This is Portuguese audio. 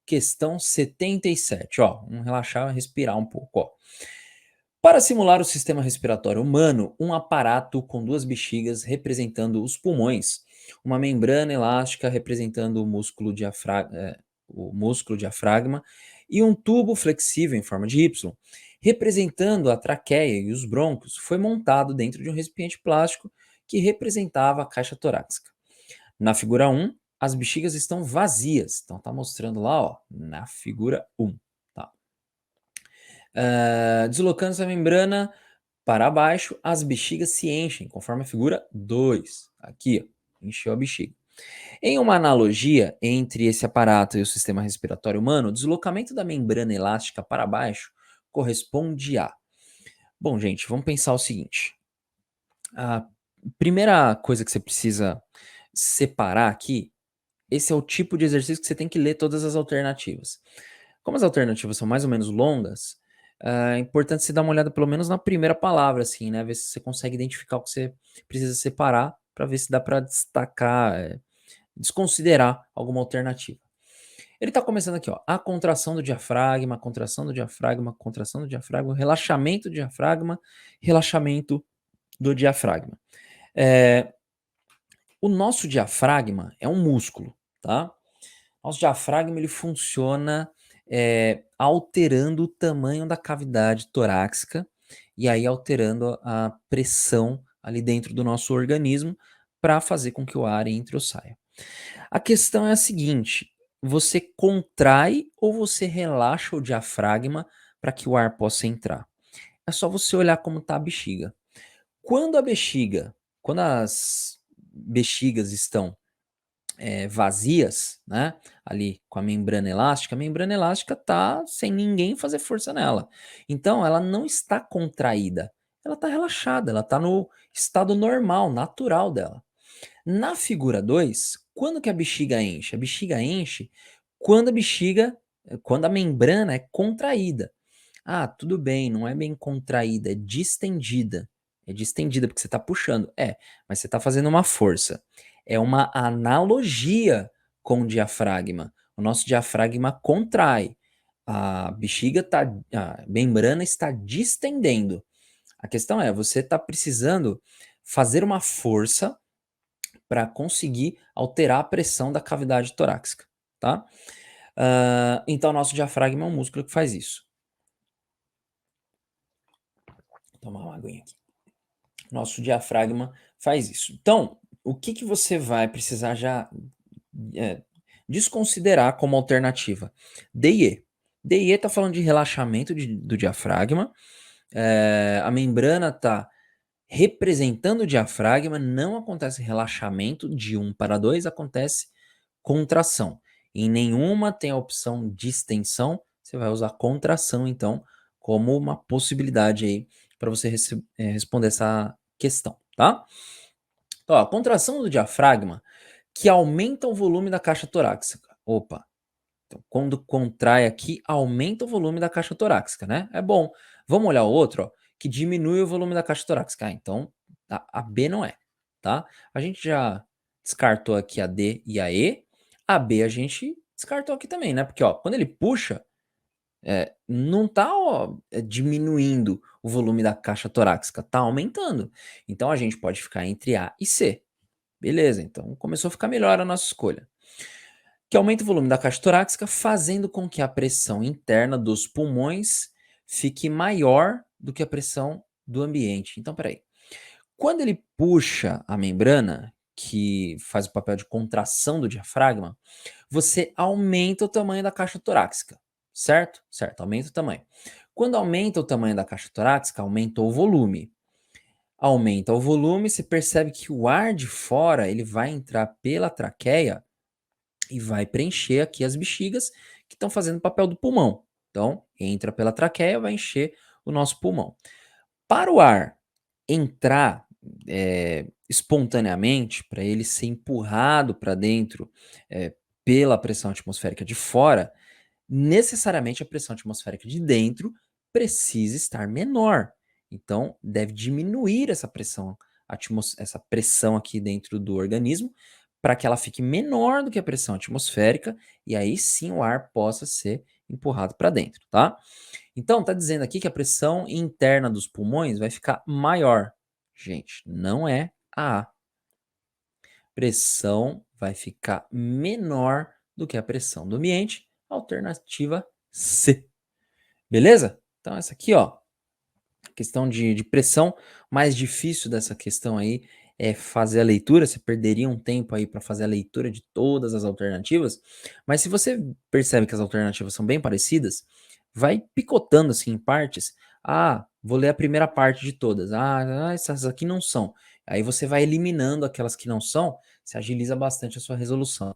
Questão 77, ó, vamos relaxar, respirar um pouco, ó. Para simular o sistema respiratório humano, um aparato com duas bexigas representando os pulmões, uma membrana elástica representando o músculo diafragma e um tubo flexível em forma de Y, representando a traqueia e os brônquios, foi montado dentro de um recipiente plástico que representava a caixa torácica. Na figura 1, as bexigas estão vazias. Então tá mostrando lá, ó, na figura 1. Tá? Deslocando essa membrana para baixo, as bexigas se enchem, conforme a figura 2. Aqui, ó, encheu a bexiga. Em uma analogia entre esse aparato e o sistema respiratório humano, o deslocamento da membrana elástica para baixo corresponde a... Bom, gente, vamos pensar o seguinte. A primeira coisa que você precisa separar aqui, esse é o tipo de exercício que você tem que ler todas as alternativas. Como as alternativas são mais ou menos longas, é importante você dar uma olhada pelo menos na primeira palavra, assim, né? Ver se você consegue identificar o que você precisa separar para ver se dá para destacar, desconsiderar alguma alternativa. Ele está começando aqui, ó. A contração do diafragma, contração do diafragma, contração do diafragma, relaxamento do diafragma. O nosso diafragma é um músculo, tá? Nosso diafragma ele funciona alterando o tamanho da cavidade torácica e aí alterando a pressão ali dentro do nosso organismo para fazer com que o ar entre ou saia. A questão é a seguinte: você contrai ou você relaxa o diafragma para que o ar possa entrar? É só você olhar como está a bexiga. Quando as bexigas estão vazias, né, ali com a membrana elástica tá sem ninguém fazer força nela. Então ela não está contraída, ela está relaxada, ela está no estado normal, natural dela. Na figura 2, quando que a bexiga enche? A bexiga enche quando quando a membrana é contraída. Ah, tudo bem, não é bem contraída, é distendida. É distendida porque você está puxando. Mas você está fazendo uma força. É uma analogia com o diafragma. O nosso diafragma contrai. A membrana está distendendo. A questão é, você está precisando fazer uma força para conseguir alterar a pressão da cavidade torácica, tá? Então, nosso diafragma é um músculo que faz isso. Vou tomar uma aguinha aqui. Nosso diafragma faz isso. Então, o que, que você vai precisar já desconsiderar como alternativa? D e E. D e E está falando de relaxamento do diafragma. A membrana está representando o diafragma, não acontece relaxamento de 1 para 2, acontece contração. Em nenhuma tem a opção distensão, você vai usar contração, então, como uma possibilidade aí para você responder essa questão, tá? Então, ó, a contração do diafragma que aumenta o volume da caixa torácica. Opa, então, quando contrai aqui, aumenta o volume da caixa torácica, né? É bom. Vamos olhar o outro, ó, que diminui o volume da caixa torácica. Então, a B não é, tá? A gente já descartou aqui a D e a E. A B a gente descartou aqui também, né? Porque, ó, quando ele puxa, não tá, ó, diminuindo o volume da caixa torácica, tá aumentando. Então, a gente pode ficar entre A e C. Beleza, então começou a ficar melhor a nossa escolha. Que aumenta o volume da caixa torácica, fazendo com que a pressão interna dos pulmões fique maior do que a pressão do ambiente. Então, peraí. Quando ele puxa a membrana, que faz o papel de contração do diafragma, você aumenta o tamanho da caixa torácica, certo? Certo, aumenta o tamanho. Quando aumenta o tamanho da caixa torácica, aumenta o volume. Aumenta o volume, você percebe que o ar de fora ele vai entrar pela traqueia e vai preencher aqui as bexigas que estão fazendo o papel do pulmão. Então, entra pela traqueia, vai encher o nosso pulmão. Para o ar entrar espontaneamente, para ele ser empurrado para dentro pela pressão atmosférica de fora, necessariamente a pressão atmosférica de dentro precisa estar menor. Então, deve diminuir essa pressão aqui dentro do organismo para que ela fique menor do que a pressão atmosférica e aí sim o ar possa ser empurrado para dentro, tá? Então, tá dizendo aqui que a pressão interna dos pulmões vai ficar maior. Gente, não é a A. Pressão vai ficar menor do que a pressão do ambiente, alternativa C. Beleza? Então, essa aqui, ó, questão de pressão, mais difícil dessa questão aí é fazer a leitura, você perderia um tempo aí para fazer a leitura de todas as alternativas, mas se você percebe que as alternativas são bem parecidas, vai picotando assim em partes. Ah, vou ler a primeira parte de todas. Essas aqui não são. Aí você vai eliminando aquelas que não são, se agiliza bastante a sua resolução.